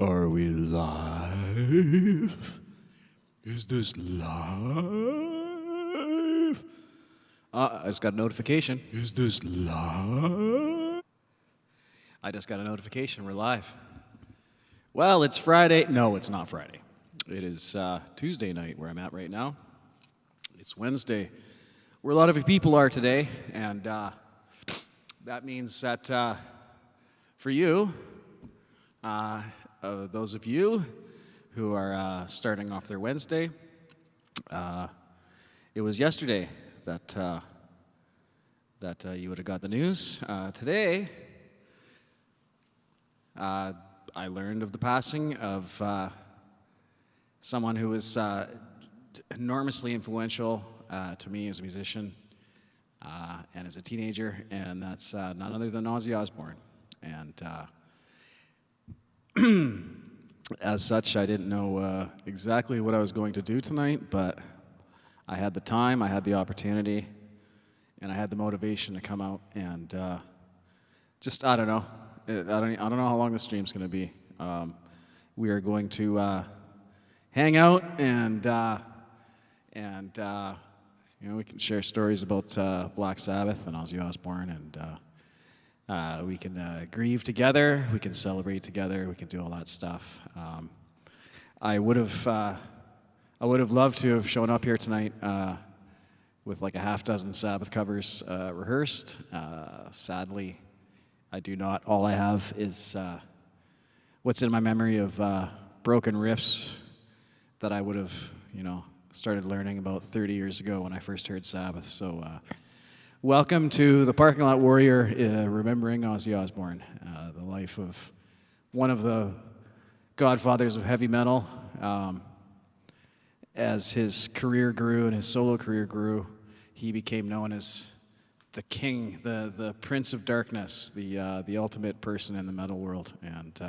Are we live? Is this live? I just got a notification. Is this live? I just got a notification. We're live. Well, it's Friday. No, it's not Friday. It is Tuesday night where I'm at right now. It's Wednesday, where a lot of you people are today, and that means that for you, those of you who are starting off their Wednesday, it was yesterday that you would have got the news. Today, I learned of the passing of someone who was enormously influential to me as a musician and as a teenager, and that's none other than Ozzy Osbourne. And as such, I didn't know exactly what I was going to do tonight, but I had the time, I had the opportunity, and I had the motivation to come out and just, I don't know. I don't know how long the stream's going to be. We are going to hang out and we can share stories about Black Sabbath and Ozzy Osbourne, and we can grieve together, we can celebrate together, we can do all that stuff. I would have loved to have shown up here tonight with like a half dozen Sabbath covers rehearsed. Sadly, I do not. All I have is what's in my memory of broken riffs that I would have, started learning about 30 years ago when I first heard Sabbath. So welcome to the Parking Lot Warrior, remembering Ozzy Osbourne, the life of one of the godfathers of heavy metal. As his career grew and his solo career grew, he became known as the king, the prince of darkness, the ultimate person in the metal world. And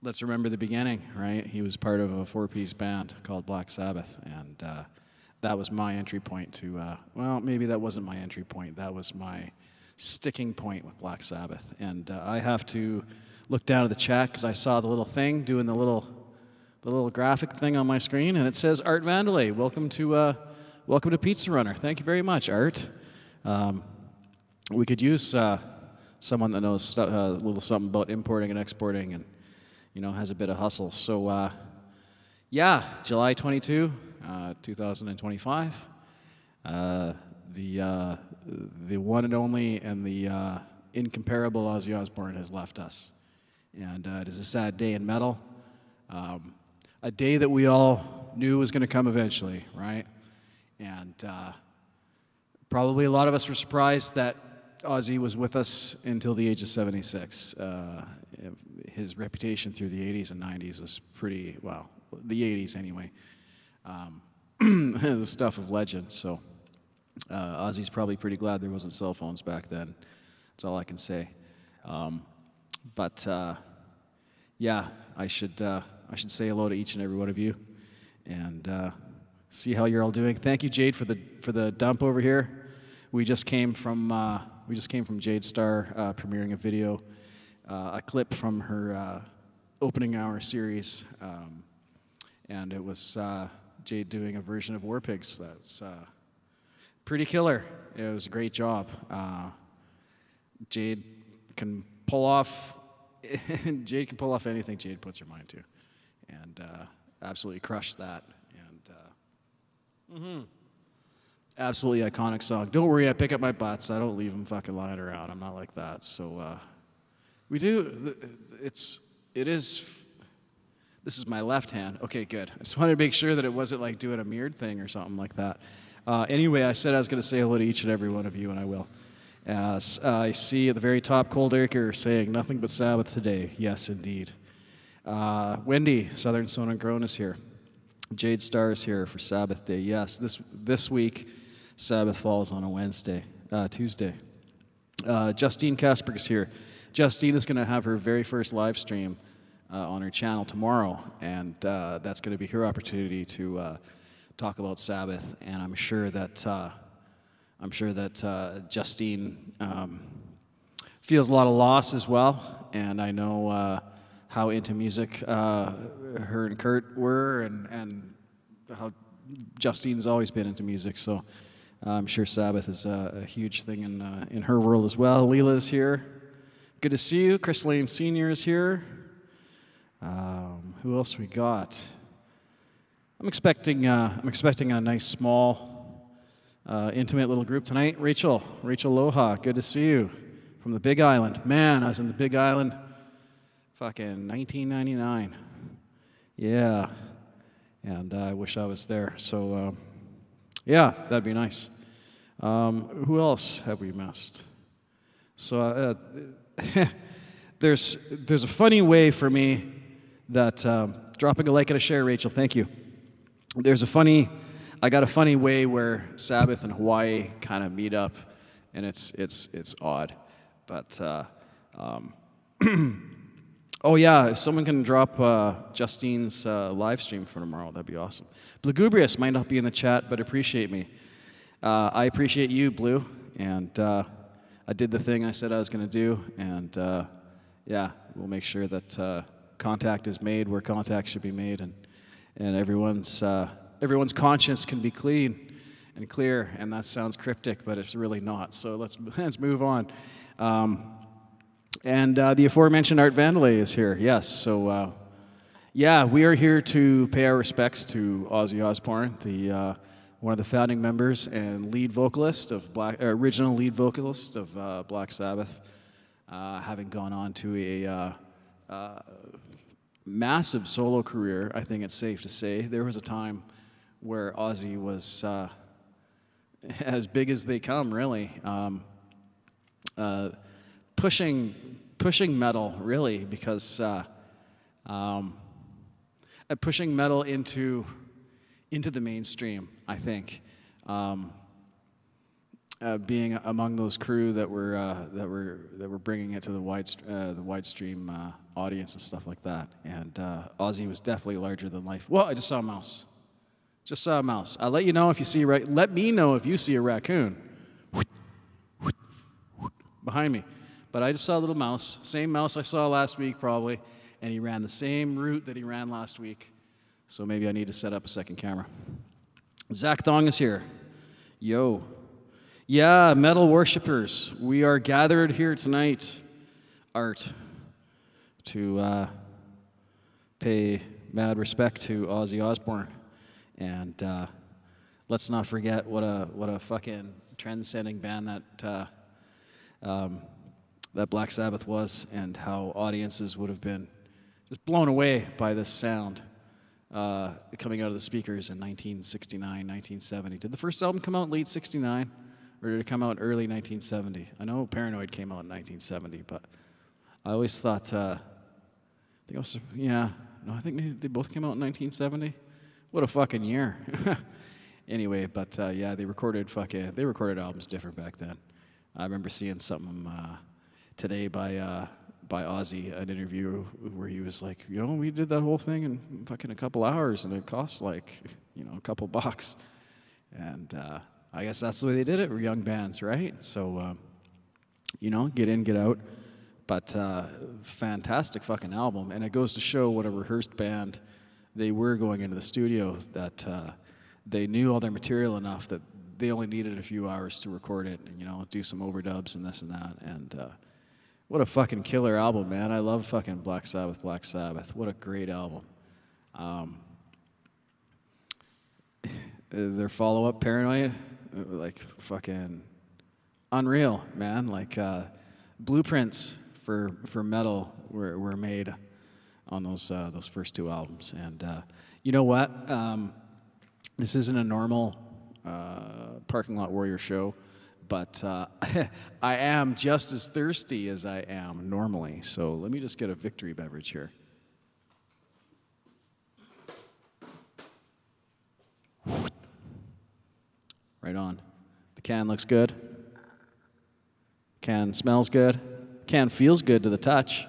let's remember the beginning, right? He was part of a four-piece band called Black Sabbath, and that was my entry point to, well, maybe that wasn't my entry point. That was my sticking point with Black Sabbath. And I have to look down at the chat because I saw the little thing doing the little graphic thing on my screen, and it says Art Vandelay. Welcome to Pizza Runner. Thank you very much, Art. We could use someone that knows a little something about importing and exporting, and has a bit of hustle. So, July 22, 2025. The one and only and the incomparable Ozzy Osbourne has left us, and it is a sad day in metal. A day that we all knew was going to come eventually, right? And probably a lot of us were surprised that Ozzy was with us until the age of 76. His reputation through the 80s and 90s was pretty, well, the 80s anyway, the stuff of legend. So Ozzy's probably pretty glad there wasn't cell phones back then. That's all I can say. But I should say hello to each and every one of you, and see how you're all doing. Thank you, Jade, for the dump over here. We just came from Jade Star premiering a video, a clip from her opening hour series, and it was Jade doing a version of War Pigs. That's pretty killer. It was a great job. Jade can pull off anything Jade puts her mind to, and absolutely crushed that. And absolutely iconic song. Don't worry, I pick up my butts. I don't leave them fucking lying around. I'm not like that. So we do. This is my left hand. Okay, good. I just wanted to make sure that it wasn't like doing a mirrored thing or something like that. Anyway, I said I was going to say hello to each and every one of you, and I will. I see at the very top Cold Acre saying nothing but Sabbath today. Yes, indeed. Wendy, Southern Sown and Grown, is here. Jade Star is here for Sabbath Day. Yes, this week Sabbath falls on a Tuesday. Justine Kasperg is here. Justine is going to have her very first live stream on her channel tomorrow, and that's going to be her opportunity to talk about Sabbath. And I'm sure that Justine feels a lot of loss as well, and I know how into music her and Kurt were, and how Justine's always been into music, so I'm sure Sabbath is a huge thing in her world as well. Leela's here. Good to see you. Chris Lane Sr. is here. Who else we got? I'm expecting a nice, small, intimate little group tonight. Rachel Loha, good to see you from the Big Island. Man, I was in the Big Island fucking 1999. Yeah, and I wish I was there. So, yeah, that'd be nice. Who else have we missed? So, there's a funny way for me that dropping a like and a share, Rachel. Thank you. I got a funny way where Sabbath and Hawaii kind of meet up, and it's odd, but oh yeah, if someone can drop Justine's live stream for tomorrow, that'd be awesome. Blugubrious might not be in the chat, but appreciate me. I appreciate you, Blue, and I did the thing I said I was going to do, and yeah, we'll make sure that contact is made where contact should be made, and everyone's conscience can be clean and clear, and that sounds cryptic, but it's really not. So let's move on. And the aforementioned Art Vandalay is here. Yes. So yeah, we are here to pay our respects to Ozzy Osbourne, the one of the founding members and lead vocalist of original lead vocalist of Black Sabbath, having gone on to a massive solo career. I think it's safe to say there was a time where Ozzy was as big as they come, really, pushing metal, really, because pushing metal into the mainstream. I think being among those crew that were bringing it to the widestream audience and stuff like that. And Ozzy was definitely larger than life. Well, I just saw a mouse. Just saw a mouse. I'll let you know if you see let me know if you see a raccoon behind me. But I just saw a little mouse, same mouse I saw last week probably, and he ran the same route that he ran last week. So maybe I need to set up a second camera. Zach Thong is here. Yo. Yeah, metal worshippers. We are gathered here tonight, Art, to pay mad respect to Ozzy Osbourne. And let's not forget what a fucking trend-setting band that Black Sabbath was, and how audiences would have been just blown away by this sound coming out of the speakers in 1969, 1970. Did the first album come out in late 69, or did it come out early 1970? I know Paranoid came out in 1970, but I always thought, I think they both came out in 1970. What a fucking year. Anyway, but yeah, they recorded albums different back then. I remember seeing something today by Ozzy, an interview where he was like, we did that whole thing in fucking a couple hours, and it cost like, a couple bucks. And I guess that's the way they did it. We're young bands, right? So, get in, get out. But fantastic fucking album, and it goes to show what a rehearsed band they were going into the studio, that they knew all their material enough that they only needed a few hours to record it and, do some overdubs and this and that. And what a fucking killer album, man. I love fucking Black Sabbath. What a great album. Their follow-up, Paranoid, like fucking unreal, man. Like blueprints for metal were made on those first two albums. And you know what? This isn't a normal Parking Lot Warrior show, but I am just as thirsty as I am normally. So let me just get a victory beverage here. Right on. The can looks good. Can smells good. Can feels good to the touch.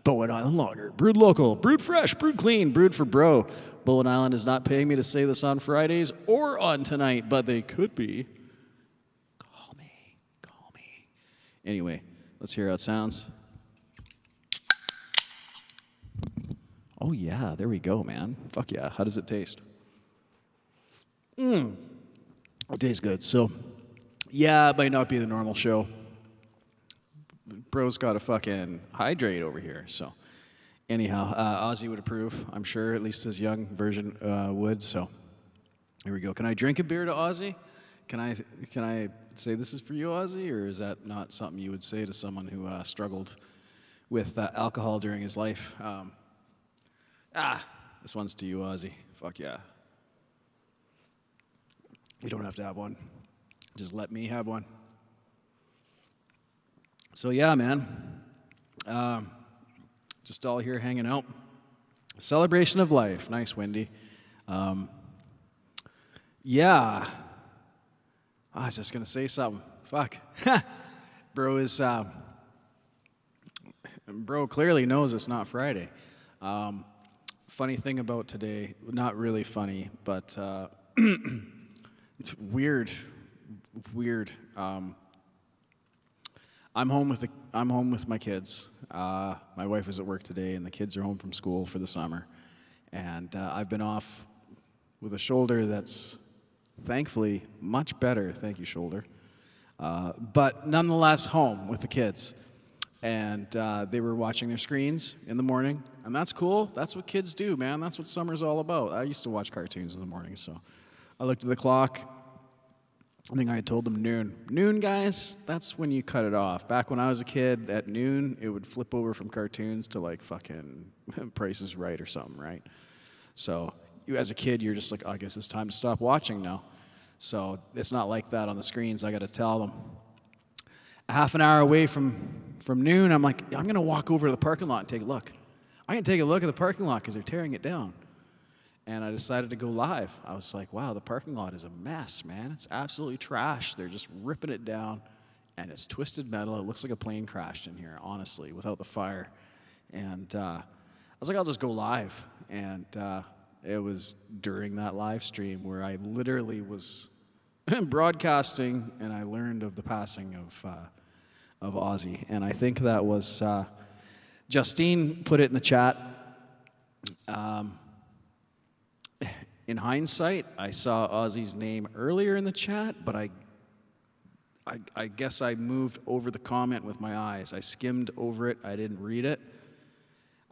Bowen Island Lager, brewed local, brewed fresh, brewed clean, brewed for bro. Bowen Island is not paying me to say this on Fridays or on tonight, but they could be. Call me. Anyway, Let's hear how it sounds. Oh yeah, there we go, man. Fuck yeah. How does it taste? It tastes good. So, yeah, it might not be the normal show. Bro's got to fucking hydrate over here. So, anyhow, Ozzy would approve, I'm sure. At least his young version would. So, here we go. Can I drink a beer to Ozzy? Can I say this is for you, Ozzy, or is that not something you would say to someone who struggled with alcohol during his life? This one's to you, Ozzy. Fuck yeah. You don't have to have one. Just let me have one. So yeah, man. Just all here hanging out. Celebration of life. Nice, Wendy. Yeah. I was just gonna say something. Fuck. Bro is. Bro clearly knows it's not Friday. Funny thing about today, not really funny, but it's weird. I'm home with my kids. My wife is at work today, and the kids are home from school for the summer. And I've been off with a shoulder that's thankfully much better. Thank you, shoulder. But nonetheless, home with the kids. And they were watching their screens in the morning, and that's cool. That's what kids do, man. That's what summer's all about. I used to watch cartoons in the morning, so I looked at the clock. I think I had told them noon. Noon, guys, that's when you cut it off. Back when I was a kid, at noon, it would flip over from cartoons to like fucking Price is Right or something, right? So you, as a kid, you're just like, oh, I guess it's time to stop watching now. So it's not like that on the screens. I got to tell them. A half an hour away from noon, I'm like, I'm going to walk over to the parking lot and take a look. I'm going to take a look at the parking lot because they're tearing it down. And I decided to go live. I was like, wow, the parking lot is a mess, man. It's absolutely trash. They're just ripping it down, and it's twisted metal. It looks like a plane crashed in here, honestly, without the fire. And I was like, I'll just go live. And it was during that live stream where I literally was broadcasting, and I learned of the passing of Ozzy. And I think that was Justine put it in the chat. In hindsight, I saw Ozzy's name earlier in the chat, but I guess I moved over the comment with my eyes. I skimmed over it. I didn't read it.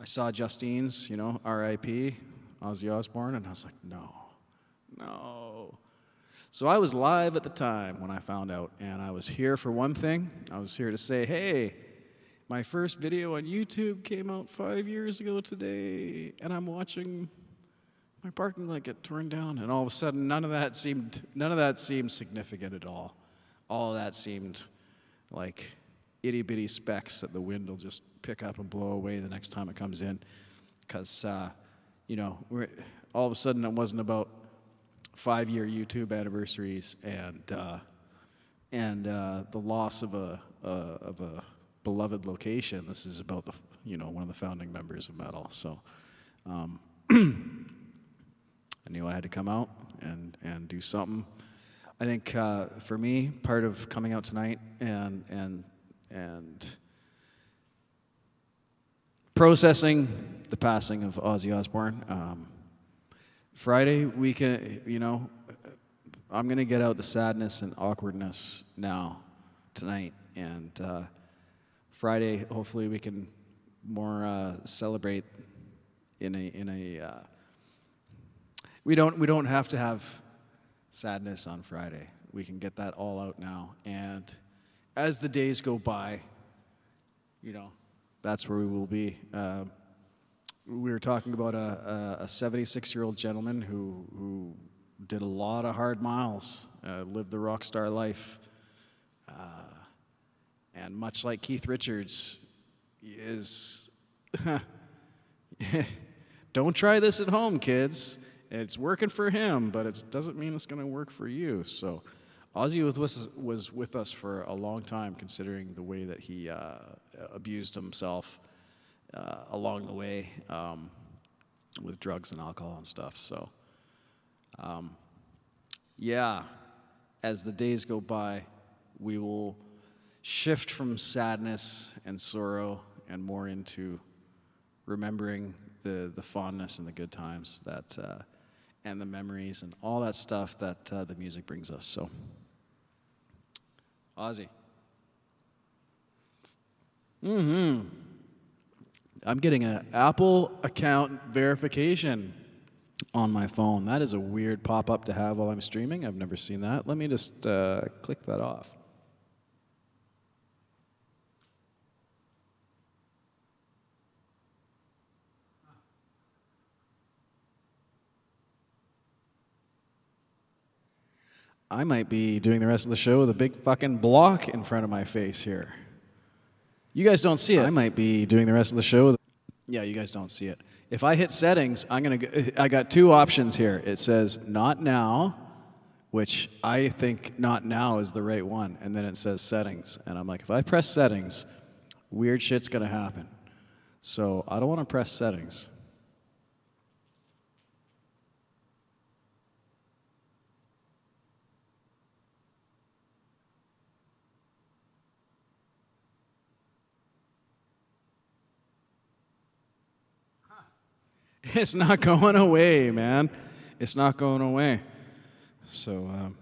I saw Justine's, R.I.P., Ozzy Osbourne, and I was like, no. So I was live at the time when I found out, and I was here for one thing. I was here to say, hey, my first video on YouTube came out 5 years ago today, and I'm watching my parking lot get torn down, and all of a sudden, none of that seemed significant at all. All of that seemed like itty bitty specks that the wind will just pick up and blow away the next time it comes in, because all of a sudden it wasn't about 5-year YouTube anniversaries and the loss of a beloved location. This is about one of the founding members of metal. So. I knew I had to come out and do something. I think for me, part of coming out tonight and processing the passing of Ozzy Osbourne. Friday weekend, I'm gonna get out the sadness and awkwardness now, tonight, and Friday, hopefully, we can more celebrate in a. We don't have to have sadness on Friday. We can get that all out now. And as the days go by, that's where we will be. We were talking about a 76-year-old gentleman who did a lot of hard miles, lived the rock star life, and much like Keith Richards, is don't try this at home, kids. It's working for him, but it doesn't mean it's going to work for you. So Ozzy was with us for a long time, considering the way that he abused himself along the way with drugs and alcohol and stuff. So, as the days go by, we will shift from sadness and sorrow and more into remembering the fondness and the good times that and the memories and all that stuff that the music brings us. So, Ozzy. I'm getting an Apple account verification on my phone. That is a weird pop-up to have while I'm streaming. I've never seen that. Let me just click that off. I might be doing the rest of the show with a big fucking block in front of my face here. You guys don't see it. I might be doing the rest of the show with... Yeah, you guys don't see it. If I hit settings, I got two options here. It says not now, which I think not now is the right one, and then it says settings. And I'm like, if I press settings, weird shit's gonna happen. So I don't want to press settings. It's not going away, man. It's not going away. So,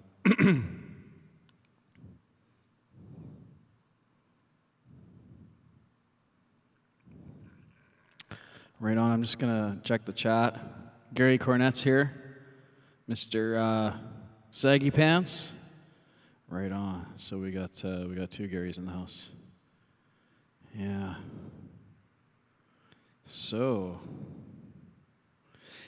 right on, I'm just going to check the chat. Gary Cornet's here. Mr. Saggy Pants. Right on. So we got two Garys in the house. Yeah. So...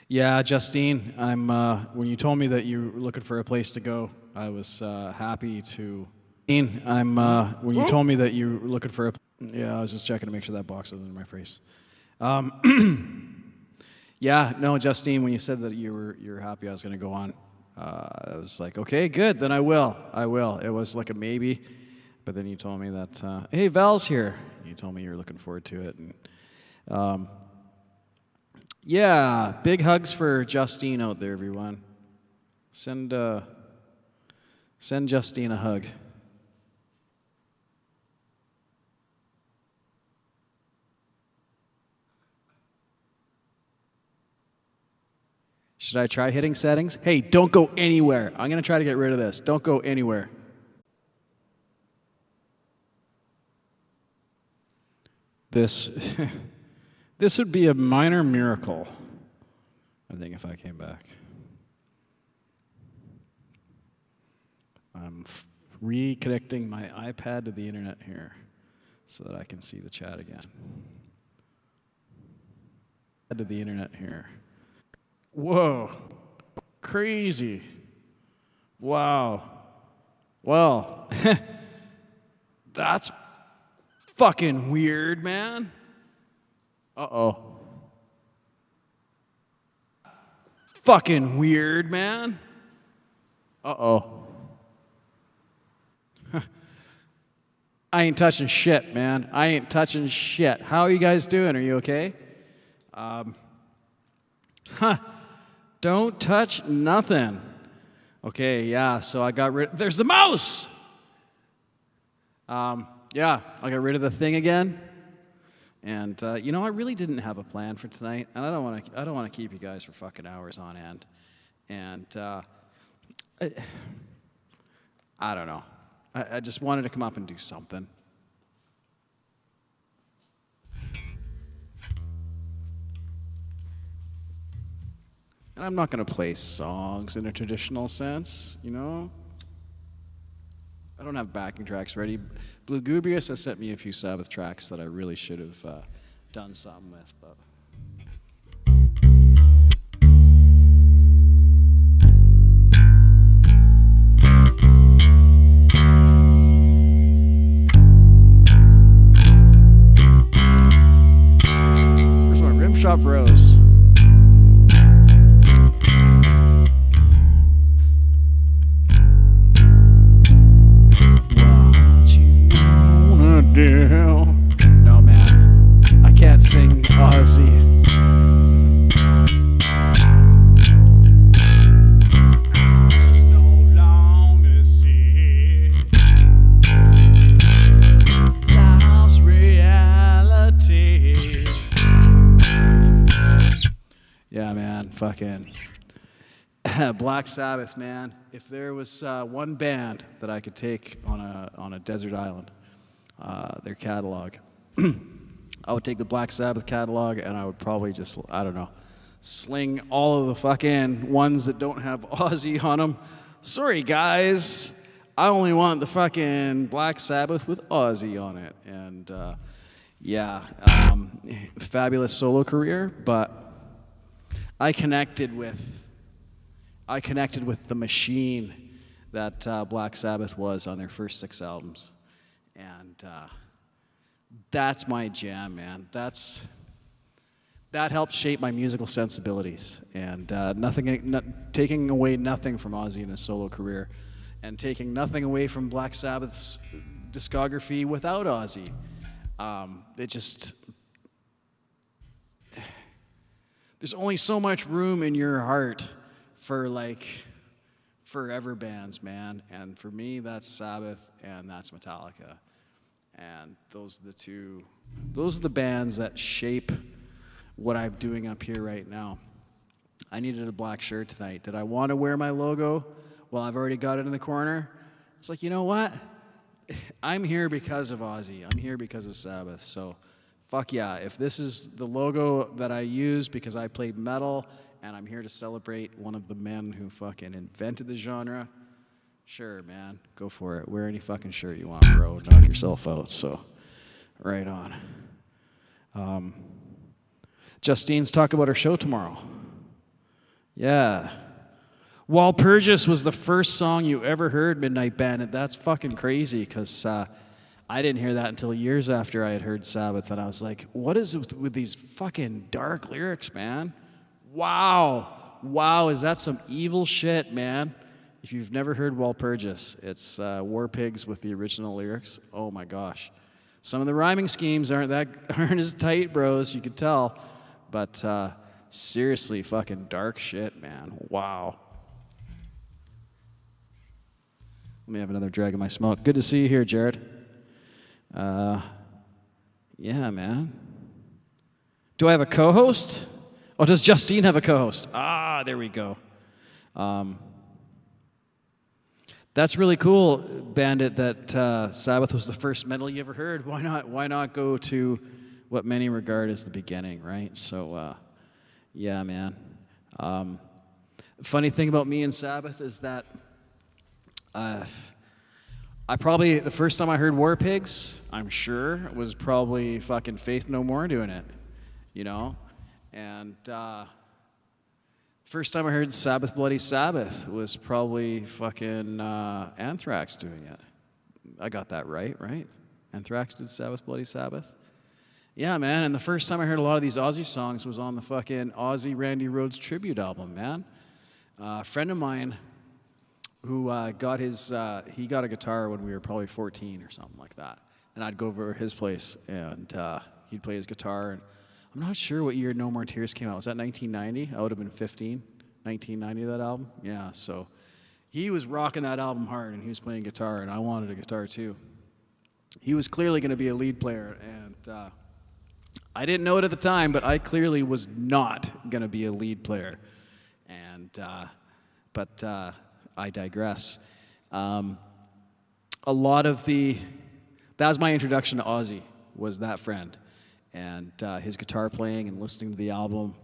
Yeah, Justine, I'm, when you told me that you were looking for a place to go, I was happy to... when you told me that you were looking for a... Yeah, I was just checking to make sure that box wasn't in my face. Yeah, no, Justine, when you said that you were happy I was going to go on, I was like, okay, good, then I will. It was like a maybe, but then you told me that, hey, Val's here. You told me you were looking forward to it, and... yeah, big hugs for Justine out there, everyone. Send Justine a hug. Should I try hitting settings? Hey, don't go anywhere. I'm going to try to get rid of this. Don't go anywhere. This... This would be a minor miracle, I think, if I came back. I'm reconnecting my iPad to the internet here so that I can see the chat again. To the internet here. Whoa, crazy. Wow. Well, that's fucking weird, man. Uh-oh. Fucking weird, man. Uh-oh. I ain't touching shit, man. I ain't touching shit. How are you guys doing? Are you okay? Don't touch nothing. Okay, yeah, so I got rid... There's the mouse! Yeah, I got rid of the thing again. And you know, I really didn't have a plan for tonight, and I don't want to keep you guys for fucking hours on end. And I don't know. I just wanted to come up and do something. And I'm not going to play songs in a traditional sense, you know? I don't have backing tracks ready. Blue Gubrius has sent me a few Sabbath tracks that I really should have done something with, but... First one, Rim Shop Rose. No, man, I can't sing Ozzy. Yeah, man, fucking Black Sabbath, man. If there was one band that I could take on a desert island, their catalog, I would take the Black Sabbath catalog, and I would probably just, I don't know, sling all of the fucking ones that don't have Ozzy on them. Sorry, guys. I only want the fucking Black Sabbath with Ozzy on it. And, fabulous solo career, but I connected with the machine that Black Sabbath was on their first 6 albums. And that's my jam, man. That helped shape my musical sensibilities. And taking away nothing from Ozzy in his solo career, and taking nothing away from Black Sabbath's discography without Ozzy. There's only so much room in your heart for like forever bands, man. And for me, that's Sabbath and that's Metallica. And those are the bands that shape what I'm doing up here right now. I needed a black shirt tonight. Did I want to wear my logo? Well, I've already got it in the corner. It's like, you know what? I'm here because of Ozzy. I'm here because of Sabbath. So, fuck yeah. If this is the logo that I use because I played metal and I'm here to celebrate one of the men who fucking invented the genre, sure, man. Go for it. Wear any fucking shirt you want, bro. Knock yourself out. So, right on. Justine's talking about her show tomorrow. Yeah. Walpurgis was the first song you ever heard, Midnight Bandit. That's fucking crazy, because I didn't hear that until years after I had heard Sabbath, and I was like, what is it with these fucking dark lyrics, man? Wow, is that some evil shit, man? If you've never heard Walpurgis, it's War Pigs with the original lyrics. Oh my gosh. Some of the rhyming schemes aren't as tight, bros, you could tell, but seriously, fucking dark shit, man. Wow. Let me have another drag of my smoke. Good to see you here, Jared. Yeah, man. Do I have a co-host? Oh, does Justine have a co-host? Ah, there we go. That's really cool, Bandit, that Sabbath was the first metal you ever heard. Why not go to what many regard as the beginning, right? So, yeah, man. Funny thing about me and Sabbath is that the first time I heard War Pigs, I'm sure, was probably fucking Faith No More doing it, you know? And first time I heard Sabbath Bloody Sabbath was probably fucking Anthrax doing it. I got that right? Anthrax did Sabbath Bloody Sabbath? Yeah, man, and the first time I heard a lot of these Ozzy songs was on the fucking Ozzy Randy Rhoads tribute album, man. A friend of mine who got he got a guitar when we were probably 14 or something like that. And I'd go over to his place, and he'd play his guitar. And I'm not sure what year No More Tears came out. Was that 1990? I would have been 15. 1990, that album? Yeah, so he was rocking that album hard, and he was playing guitar, and I wanted a guitar too. He was clearly going to be a lead player, and I didn't know it at the time, but I clearly was not going to be a lead player. And but I digress. That was my introduction to Ozzy, was that friend. And his guitar playing and listening to the album.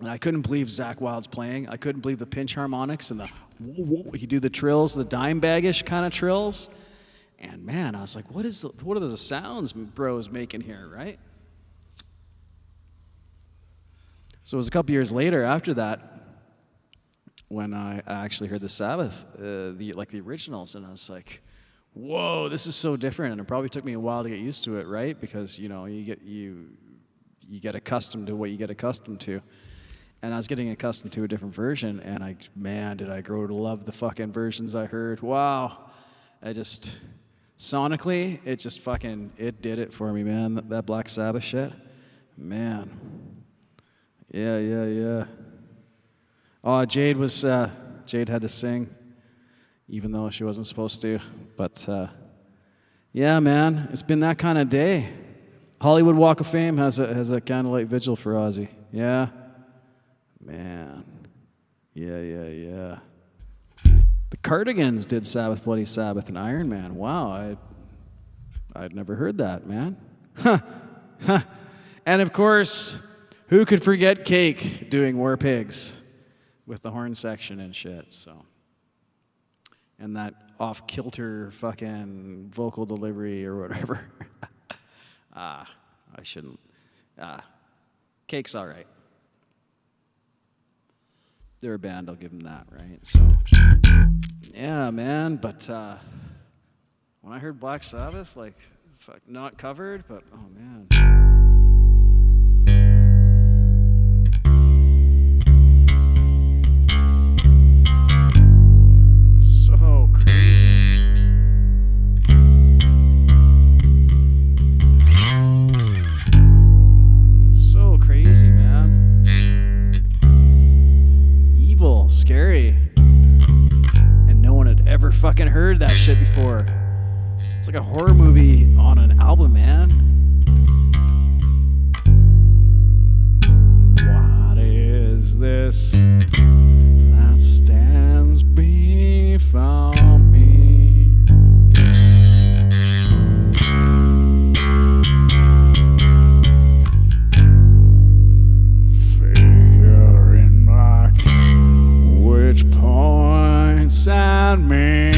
And I couldn't believe Zakk Wylde's playing. I couldn't believe the pinch harmonics and he'd do the trills, the dime bag-ish kind of trills. And man, I was like, what are those sounds bro's making here, right? So it was a couple years later after that when I actually heard the Sabbath, the originals, and I was like, whoa, this is so different. And it probably took me a while to get used to it, right? Because, you know, you get accustomed to what you get accustomed to. And I was getting accustomed to a different version, and did I grow to love the fucking versions I heard. Wow. Sonically, it did it for me, man. That Black Sabbath shit. Man. Yeah. Oh, Jade had to sing, even though she wasn't supposed to. But, yeah, man, it's been that kind of day. Hollywood Walk of Fame has a candlelight vigil for Ozzy. Yeah. Man. Yeah. The Cardigans did Sabbath, Bloody Sabbath, and Iron Man. Wow, I'd never heard that, man. And of course, who could forget Cake doing War Pigs with the horn section and shit, so. And that off-kilter fucking vocal delivery or whatever. I shouldn't. Cake's all right. They're a band, I'll give them that, right? So, yeah, man, but when I heard Black Sabbath, like, fuck, not covered, but, oh, man. So crazy. So crazy, man. Evil, scary. And no one had ever fucking heard that shit before. It's like a horror movie on an album, man. What is this that stands before me? Figure in black, which points at me.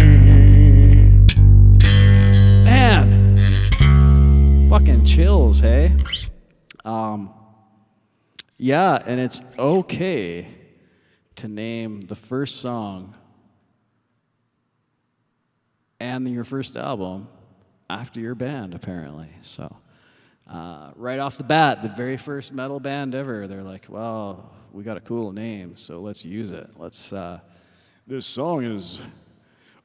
Man, fucking chills, hey? Yeah, and it's okay to name the first song and your first album after your band, apparently. So, right off the bat, the very first metal band ever, they're like, well, we got a cool name, so let's use it. This song is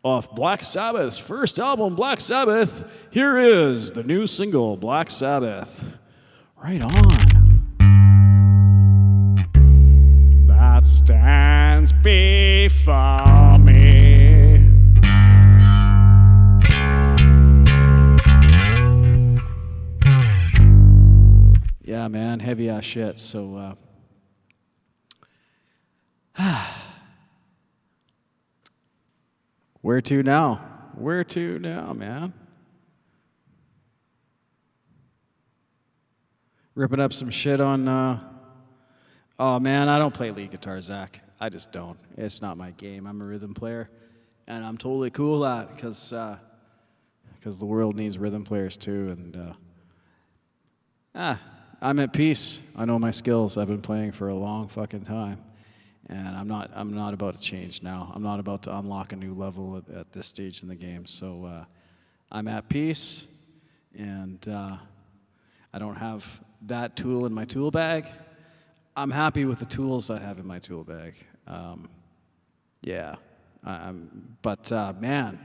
off Black Sabbath's first album, Black Sabbath. Here is the new single, Black Sabbath. Right on. That stands before me. Yeah, man, heavy ass shit. So, where to now? Where to now, man? Ripping up some shit on, oh man, I don't play lead guitar, Zach. I just don't. It's not my game. I'm a rhythm player, and I'm totally cool with that because the world needs rhythm players too, and I'm at peace. I know my skills. I've been playing for a long fucking time. And I'm not about to change now. I'm not about to unlock a new level at this stage in the game. So I'm at peace, and I don't have that tool in my tool bag. I'm happy with the tools I have in my tool bag. Yeah, but man,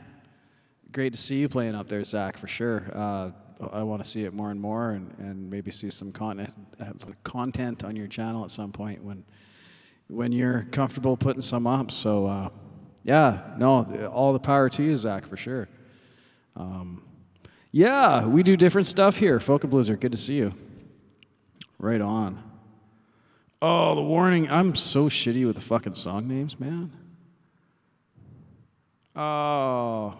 great to see you playing up there, Zach, for sure. I want to see it more and more, and maybe see some content on your channel at some point when you're comfortable putting some up. So, yeah, no, all the power to you, Zach, for sure. Yeah, we do different stuff here. Folk and Blizzard, good to see you. Right on. Oh, the warning. I'm so shitty with the fucking song names, man. Oh.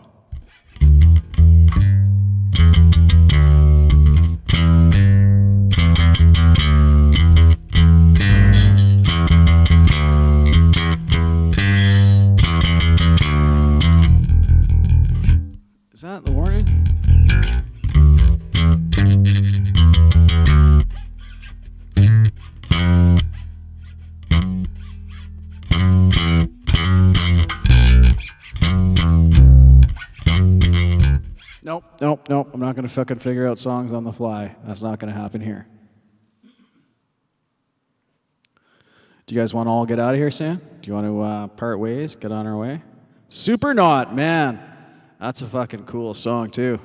Is that the warning? Nope. I'm not going to fucking figure out songs on the fly. That's not going to happen here. Do you guys want to all get out of here, Sam? Do you want to part ways, get on our way? Supernaut, man. That's a fucking cool song, too.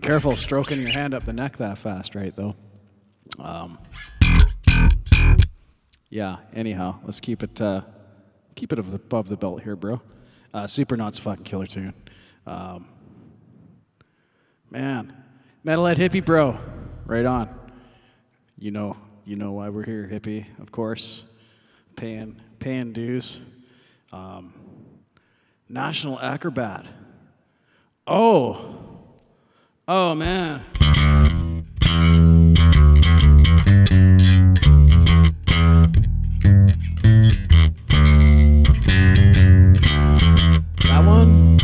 Careful stroking your hand up the neck that fast, right, though. Yeah, anyhow, let's keep it above the belt here, bro. Supernaut's a fucking killer tune. Man, Metalhead Hippie, bro. Right on. You know why we're here, Hippie, of course. Paying dues. National Acrobat. Oh, man. That one?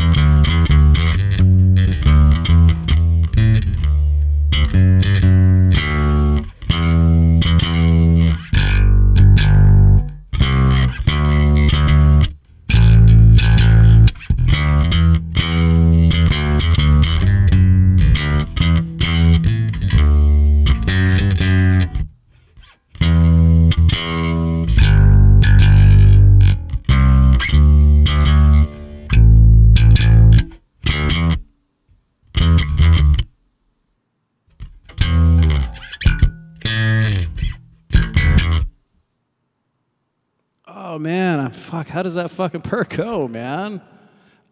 Oh, man, fuck, how does that fucking perk go, man?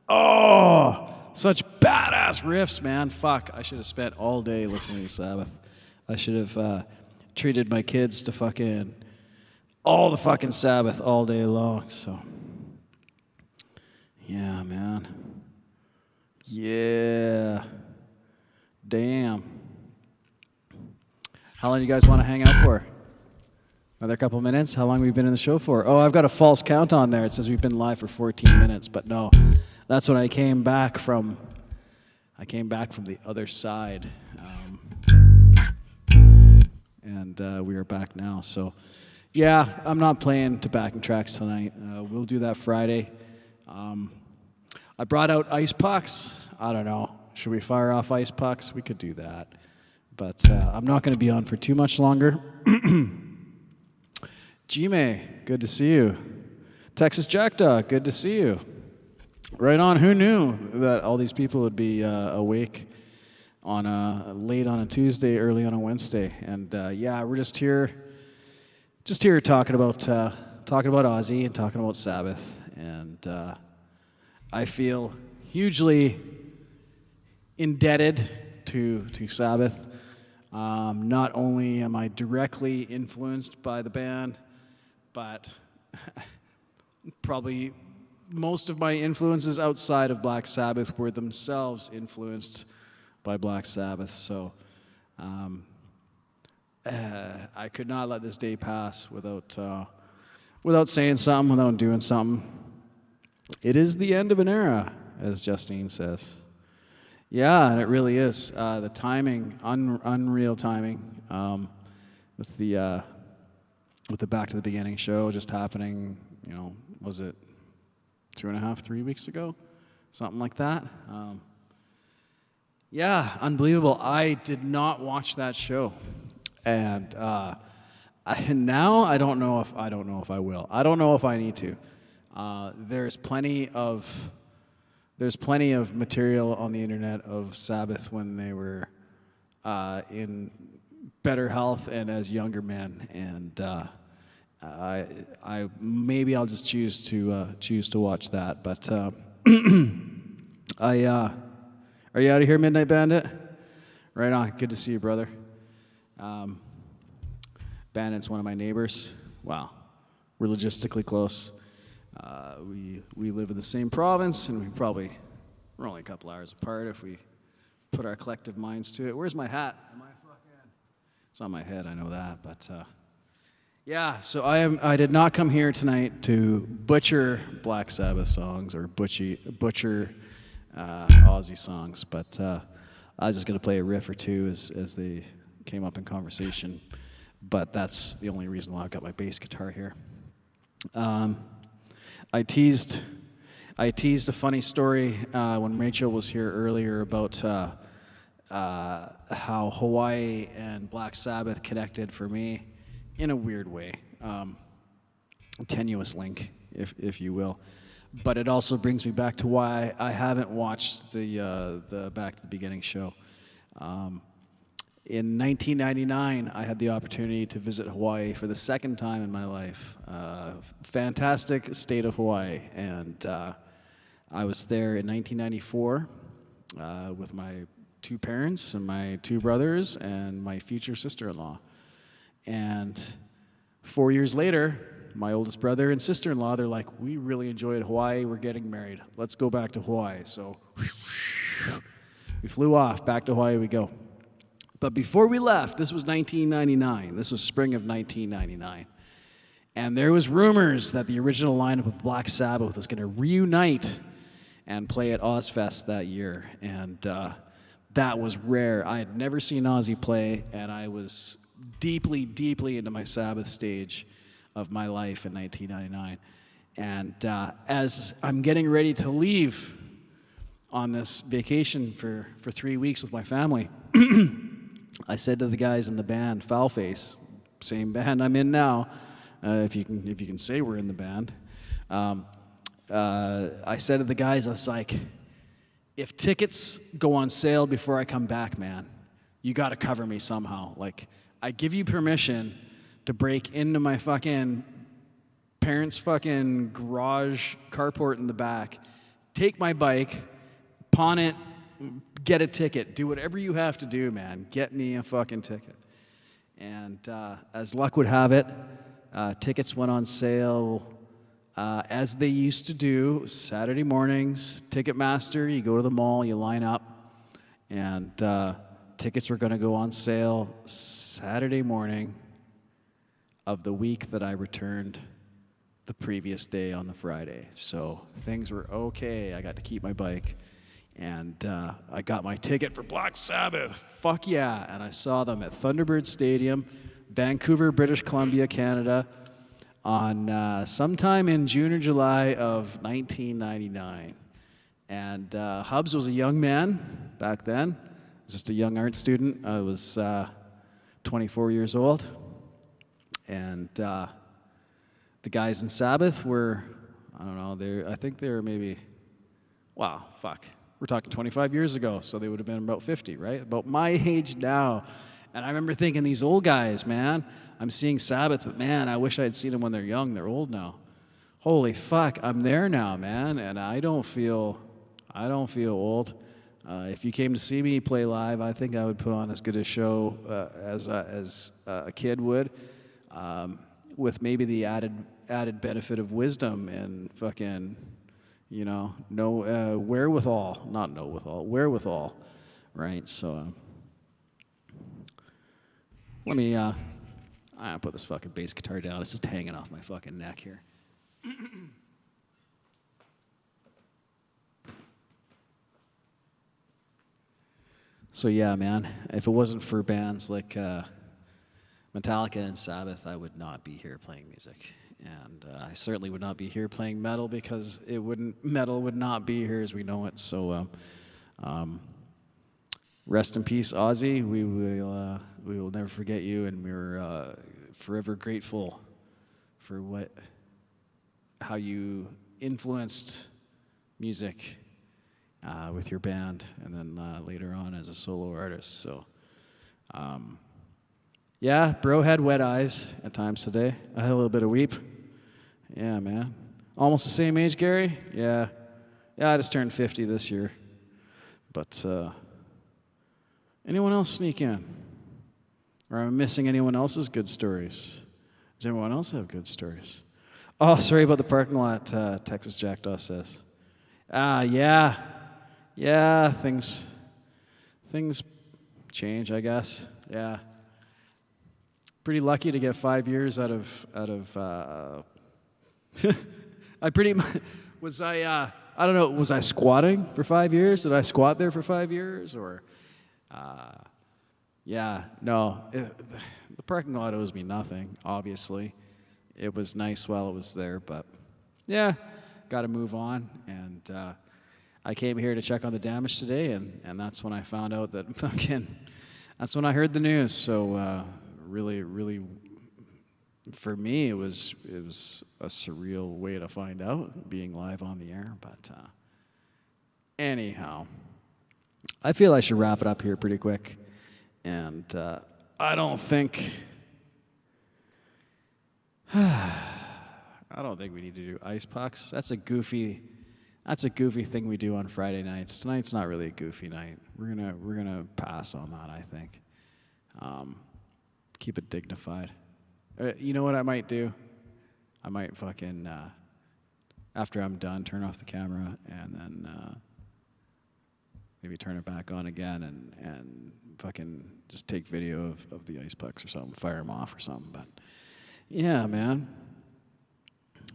Oh, such badass riffs, man. Fuck, I should have spent all day listening to Sabbath. I should have treated my kids to fucking all the fucking Sabbath all day long, so. Yeah, man. Yeah. Damn. How long do you guys want to hang out for? Another couple minutes? How long have we been in the show for? Oh, I've got a false count on there. It says we've been live for 14 minutes, but no. That's when I came back from the other side. And we are back now. So, yeah, I'm not playing to backing tracks tonight. We'll do that Friday. I brought out ice pucks. I don't know. Should we fire off ice pucks? We could do that. But I'm not going to be on for too much longer. G-May, good to see you. Texas Jackdaw, good to see you. Right on. Who knew that all these people would be awake on late on a Tuesday, early on a Wednesday? And yeah, we're just here talking about Ozzy and talking about Sabbath. And I feel hugely indebted to Sabbath. Not only am I directly influenced by the band, but probably most of my influences outside of Black Sabbath were themselves influenced by Black Sabbath. So I could not let this day pass without saying something, without doing something. It is the end of an era, as Justine says. Yeah, and it really is. The timing, unreal timing, with the Back to the Beginning show just happening, was it 2.5, 3 weeks ago? Something like that. Yeah, unbelievable. I did not watch that show. And now I don't know if I will. I don't know if I need to. There's plenty of material on the internet of Sabbath when they were in better health and as younger men, and I maybe I'll just choose to watch that. But are you out of here, Midnight Bandit? Right on. Good to see you, brother. Bandit's one of my neighbors. Wow, we're logistically close. We live in the same province, and we're only a couple hours apart if we put our collective minds to it. Where's my hat? It's on my head, I know that, but yeah. So I did not come here tonight to butcher Black Sabbath songs or butcher Ozzy songs, but I was just going to play a riff or two as they came up in conversation. But that's the only reason why I've got my bass guitar here. I teased a funny story when Rachel was here earlier about how Hawaii and Black Sabbath connected for me in a weird way, a tenuous link, if you will. But it also brings me back to why I haven't watched the Back to the Beginning show. In 1999, I had the opportunity to visit Hawaii for the second time in my life. Fantastic state of Hawaii, and I was there in 1994 with my two parents and my two brothers and my future sister-in-law. And 4 years later, my oldest brother and sister-in-law, they're like, we really enjoyed Hawaii, we're getting married. Let's go back to Hawaii. So we flew off, back to Hawaii we go. But before we left, this was 1999. This was spring of 1999. And there was rumors that the original lineup of Black Sabbath was going to reunite and play at Ozfest that year. And that was rare. I had never seen Ozzy play, and I was deeply, deeply into my Sabbath stage of my life in 1999. And as I'm getting ready to leave on this vacation for 3 weeks with my family, I said to the guys in the band, Foulface, same band I'm in now, if you can say we're in the band. I said to the guys, I was like, if tickets go on sale before I come back, man, you got to cover me somehow. Like, I give you permission to break into my fucking parents' fucking garage carport in the back, take my bike, pawn it, get a ticket, do whatever you have to do, man. Get me a fucking ticket. And as luck would have it, tickets went on sale as they used to do, Saturday mornings, Ticketmaster, you go to the mall, you line up, and tickets were going to go on sale Saturday morning of the week that I returned the previous day on the Friday. So things were okay. I got to keep my bike. And I got my ticket for Black Sabbath. Fuck yeah. And I saw them at Thunderbird Stadium, Vancouver, British Columbia, Canada, on sometime in June or July of 1999. And Hubs was a young man back then. I was just a young art student. I was 24 years old. And the guys in Sabbath were, I don't know, I think they were maybe, wow, fuck. We're talking 25 years ago, so they would have been about 50, right? About my age now. And I remember thinking, these old guys, man, I'm seeing Sabbath, but man, I wish I had seen them when they're young. They're old now. Holy fuck, I'm there now, man, and I don't feel old. If you came to see me play live, I think I would put on as good a show as a kid would, with maybe the added benefit of wisdom and fucking, you know, wherewithal, right? So let me, I put this fucking bass guitar down. It's just hanging off my fucking neck here. So yeah, man, if it wasn't for bands like Metallica and Sabbath, I would not be here playing music. And I certainly would not be here playing metal because metal would not be here as we know it. So rest in peace, Ozzy. We will never forget you, and we're forever grateful for how you influenced music with your band, and then later on as a solo artist. So yeah, bro had wet eyes at times today. I had a little bit of weep. Yeah, man. Almost the same age, Gary? Yeah. Yeah, I just turned 50 this year. But anyone else sneak in? Or am I missing anyone else's good stories? Does everyone else have good stories? Oh, sorry about the parking lot, Texas Jackdaw says. Yeah. Yeah, things change, I guess. Yeah. Pretty lucky to get 5 years out of I pretty much I don't know, was I squatting for 5 years? Did I squat there for 5 years? Or yeah, no, the parking lot owes me nothing, obviously. It was nice while it was there, but yeah, got to move on. And I came here to check on the damage today, and that's when I found out that that's when I heard the news. So really, really, for me, it was a surreal way to find out, being live on the air. But anyhow, I feel I should wrap it up here pretty quick. And I don't think we need to do ice pucks. That's a goofy thing we do on Friday nights. Tonight's not really a goofy night. We're gonna pass on that, I think. Keep it dignified. You know what I might do? I might fucking after I'm done, turn off the camera and then maybe turn it back on again and fucking just take video of the ice pucks or something, fire them off or something. But yeah, man.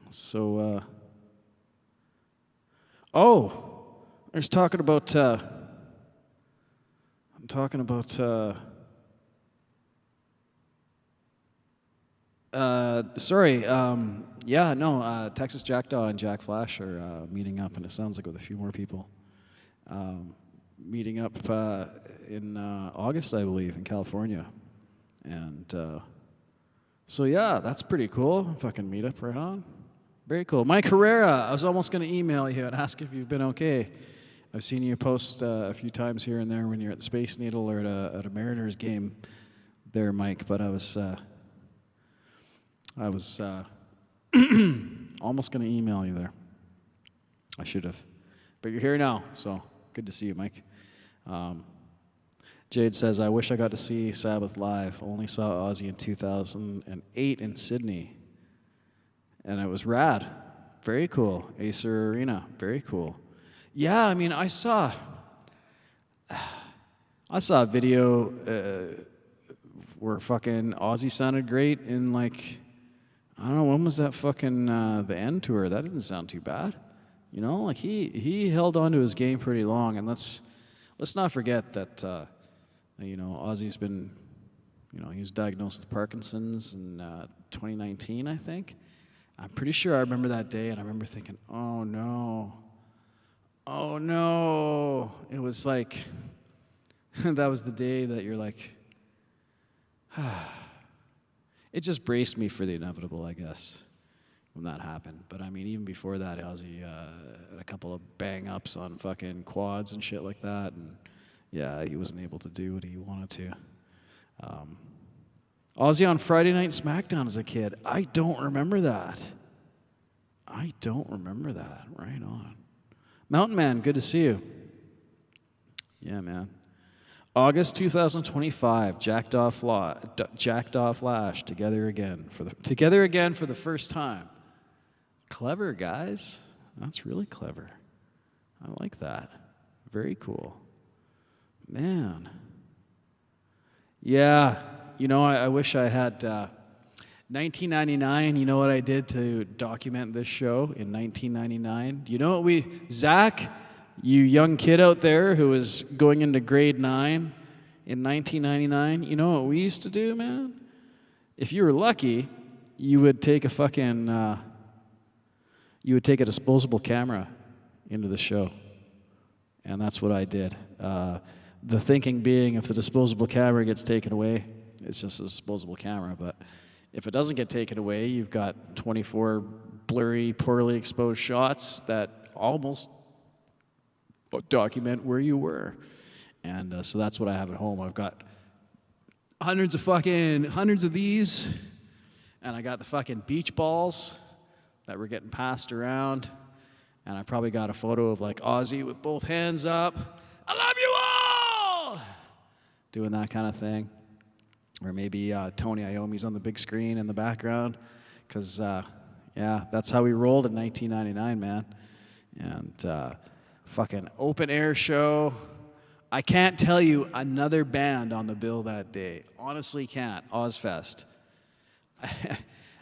So, I was talking about, Texas Jackdaw and Jack Flash are meeting up, and it sounds like with a few more people. Meeting up in August, I believe, in California. And so, yeah, that's pretty cool. Fucking meet up right on. Very cool. Mike Herrera, I was almost going to email you and ask if you've been okay. I've seen you post a few times here and there when you're at the Space Needle or at a Mariners game there, Mike, but I was almost going to email you there. I should have. But you're here now, so good to see you, Mike. Jade says, I wish I got to see Sabbath live. Only saw Ozzy in 2008 in Sydney. And it was rad. Very cool. Acer Arena. Very cool. Yeah, I mean, I saw a video where fucking Ozzy sounded great in like, I don't know, when was that fucking the End tour? That didn't sound too bad. You know, like he held on to his game pretty long, and let's not forget that Ozzy's been, he was diagnosed with Parkinson's in 2019, I think. I'm pretty sure I remember that day, and I remember thinking, oh no. It was like, that was the day that you're like, it just braced me for the inevitable, I guess, when that happened. But I mean, even before that, Ozzy had a couple of bang-ups on fucking quads and shit like that, and yeah, he wasn't able to do what he wanted to. Ozzy on Friday Night SmackDown as a kid. I don't remember that. Right on. Mountain Man, good to see you. Yeah, man. August 2025, Jackdaw Flash, together again for the first time. Clever, guys. That's really clever. I like that. Very cool. Man. Yeah, I wish I had 1999. You know what I did to document this show in 1999? Do you know what Zach, you young kid out there who was going into grade 9 in 1999, you know what we used to do, man? If you were lucky, you would take a disposable camera into the show. And that's what I did. The thinking being, if the disposable camera gets taken away, it's just a disposable camera. But if it doesn't get taken away, you've got 24 blurry, poorly exposed shots that almost document where you were. And so that's what I have at home. I've got hundreds of these, and I got the fucking beach balls that were getting passed around. And I probably got a photo of like Ozzy with both hands up. I love you all! Doing that kind of thing. Or maybe Tony Iommi's on the big screen in the background. Because, that's how we rolled in 1999, man. And fucking open air show. I can't tell you another band on the bill that day. Honestly can't. Ozfest.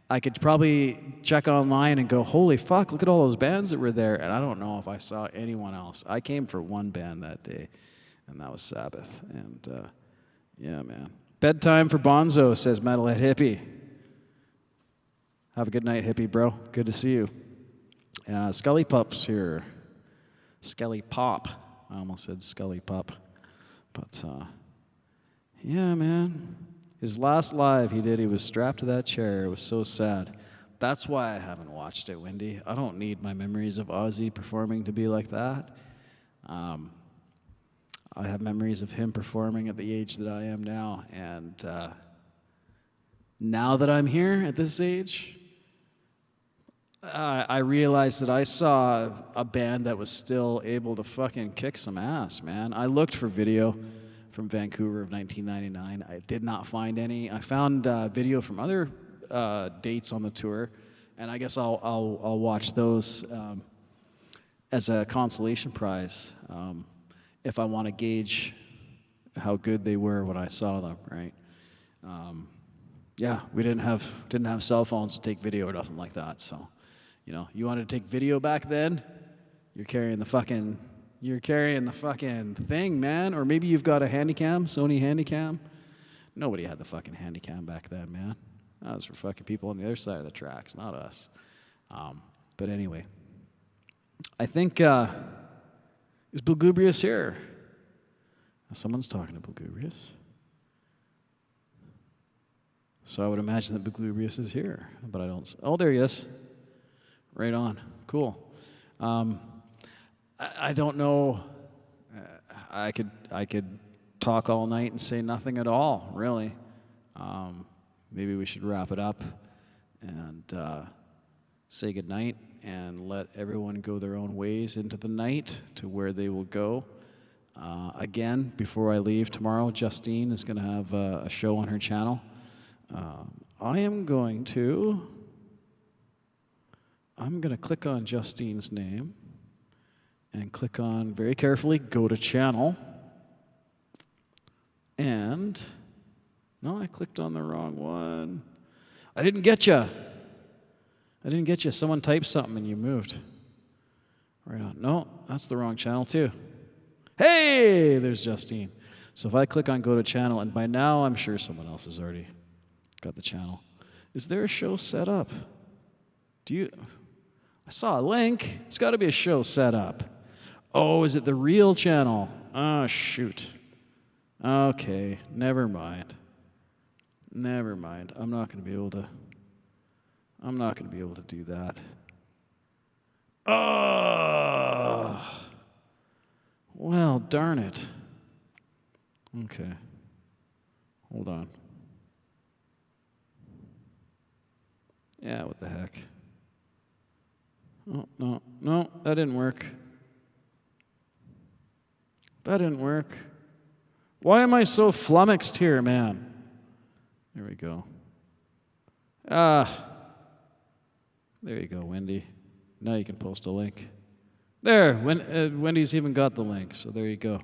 I could probably check online and go, holy fuck, look at all those bands that were there. And I don't know if I saw anyone else. I came for one band that day, and that was Sabbath. And yeah, man. Bedtime for Bonzo, says Metalhead Hippie. Have a good night, Hippie, bro. Good to see you. Scully Pup's here. Skelly Pop. I almost said Scully Pup. But, yeah, man. His last live he did, he was strapped to that chair. It was so sad. That's why I haven't watched it, Wendy. I don't need my memories of Ozzy performing to be like that. I have memories of him performing at the age that I am now. And now that I'm here at this age, I realized that I saw a band that was still able to fucking kick some ass, man. I looked for video from Vancouver of 1999. I did not find any. I found video from other dates on the tour, and I guess I'll watch those as a consolation prize if I want to gauge how good they were when I saw them, right? Yeah, we didn't have cell phones to take video or nothing like that, so. You know, you wanted to take video back then, you're carrying the fucking thing, man. Or maybe you've got a Handycam, Sony Handycam. Nobody had the fucking Handycam back then, man. That was for fucking people on the other side of the tracks, not us. But anyway, I think, is Blugubrious here? Someone's talking to Blugubrious. So I would imagine that Blugubrious is here, but I don't. Oh, there he is. Right on. Cool. I don't know. I could talk all night and say nothing at all, really. Maybe we should wrap it up and say goodnight and let everyone go their own ways into the night to where they will go. Again, before I leave tomorrow, Justine is going to have a show on her channel. I am going to click on Justine's name and click on, very carefully, go to channel. And, no, I clicked on the wrong one. I didn't get you. Someone typed something and you moved. Right on. No, that's the wrong channel too. Hey, there's Justine. So if I click on go to channel, and by now I'm sure someone else has already got the channel. Is there a show set up? I saw a link. It's got to be a show set up. Oh, is it the real channel? Oh, shoot. Okay, never mind. I'm not going to be able to do that. Oh, well, darn it. Okay. Hold on. Yeah, what the heck. Oh, no, that didn't work. Why am I so flummoxed here, man? There we go. There you go, Wendy. Now you can post a link. There, Wendy's even got the link, so there you go.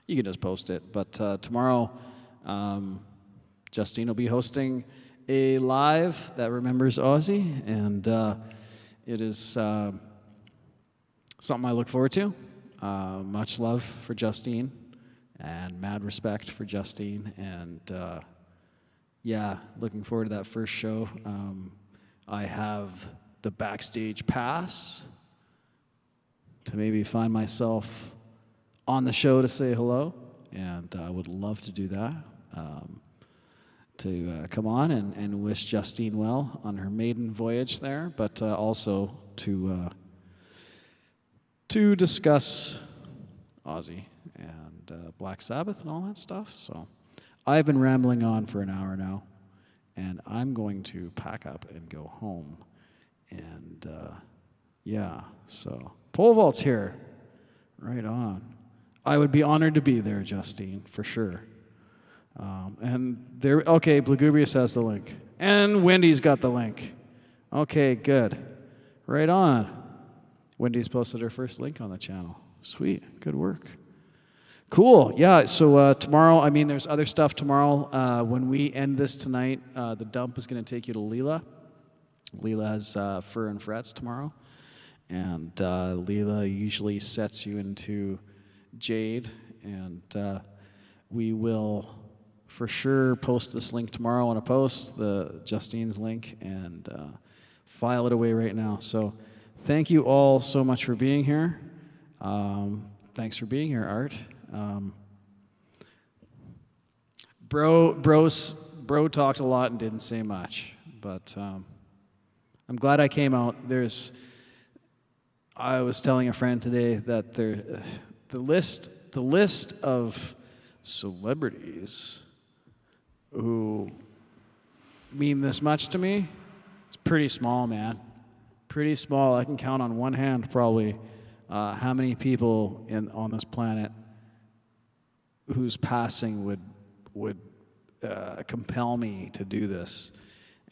You can just post it. But tomorrow, Justine will be hosting a live that remembers Ozzy, and it is something I look forward to. Much love for Justine, and mad respect for Justine, and yeah, looking forward to that first show. I have the backstage pass to maybe find myself on the show to say hello, and I would love to do that. To come on and wish Justine well on her maiden voyage there, but also to discuss Ozzy and Black Sabbath and all that stuff. So I've been rambling on for an hour now, and I'm going to pack up and go home. And yeah, so pole vault's here. Right on. I would be honored to be there, Justine, for sure. And there, okay, Blugubrious has the link. And Wendy's got the link. Okay, good. Right on. Wendy's posted her first link on the channel. Sweet, good work. Cool, yeah, so tomorrow, I mean, there's other stuff tomorrow. When we end this tonight, the dump is going to take you to Leela. Leela has Fur and Frets tomorrow. And Leela usually sets you into Jade. And we will for sure post this link tomorrow on a post, the Justine's link, and file it away right now. So thank you all so much for being here. Thanks for being here, Art. Bro talked a lot and didn't say much, but I'm glad I came out. I was telling a friend today that the list the list of celebrities who mean this much to me, it's pretty small, man. Pretty small. I can count on one hand probably how many people on this planet whose passing would compel me to do this.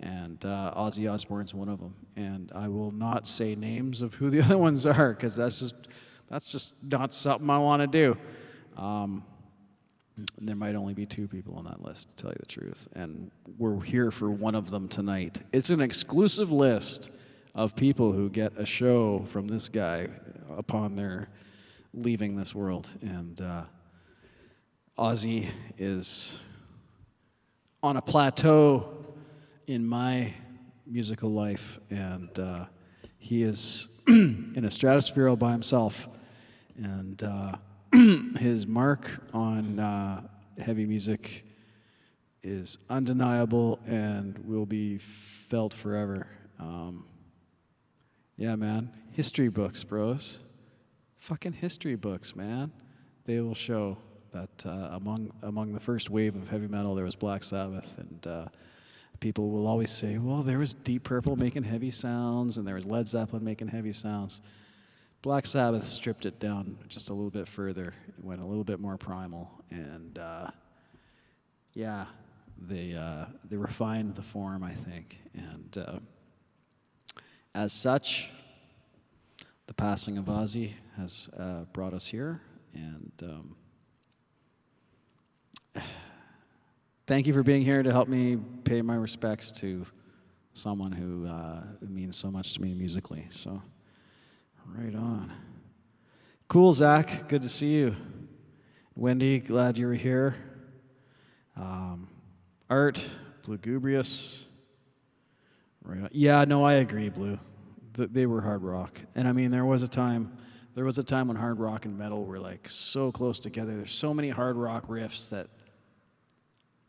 And Ozzy Osbourne's one of them. And I will not say names of who the other ones are, because that's just not something I want to do. There might only be 2 people on that list, to tell you the truth. And we're here for one of them tonight. It's an exclusive list of people who get a show from this guy upon their leaving this world. And Ozzy is on a plateau in my musical life, and he is in a stratosphere all by himself. And his mark on heavy music is undeniable and will be felt forever. Yeah, man. History books, bros. Fucking history books, man. They will show that among the first wave of heavy metal, there was Black Sabbath, and people will always say, well, there was Deep Purple making heavy sounds, and there was Led Zeppelin making heavy sounds. Black Sabbath stripped it down just a little bit further. It went a little bit more primal, and yeah, they refined the form, I think. And as such, the passing of Ozzy has brought us here, and thank you for being here to help me pay my respects to someone who means so much to me musically. So, right on. Cool, Zach. Good to see you. Wendy, glad you were here. Art, Bluegubrious. Right on. Yeah, no, I agree, Blue. They were hard rock. And I mean, there was a time when hard rock and metal were like so close together. There's so many hard rock riffs that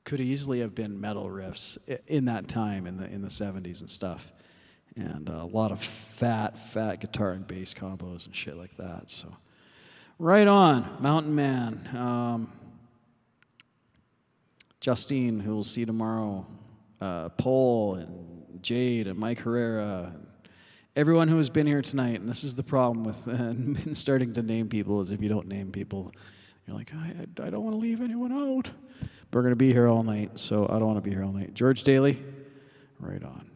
could easily have been metal riffs in that time, in the 70s and stuff. And a lot of fat guitar and bass combos and shit like that. So, right on, Mountain Man. Justine, who we'll see tomorrow. Paul and Jade and Mike Herrera. And everyone who has been here tonight. And this is the problem with starting to name people, is if you don't name people, you're like, I don't want to leave anyone out. We're going to be here all night, so I don't want to be here all night. George Daly, right on.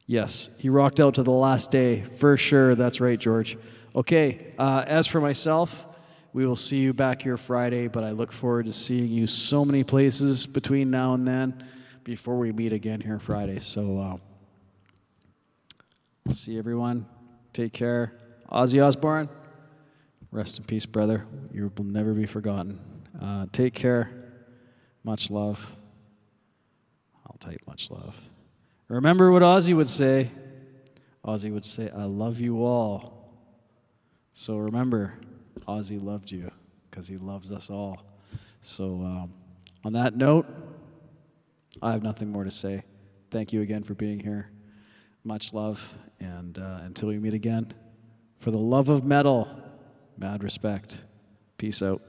Yes, he rocked out to the last day, for sure. That's right, George. Okay, as for myself, we will see you back here Friday, but I look forward to seeing you so many places between now and then before we meet again here Friday. So, see everyone. Take care. Ozzy Osbourne, rest in peace, brother. You will never be forgotten. Take care. Much love. I'll type much love. Remember what Ozzy would say. Ozzy would say, I love you all. So remember, Ozzy loved you because he loves us all. So on that note, I have nothing more to say. Thank you again for being here. Much love, and until we meet again, for the love of metal, mad respect. Peace out.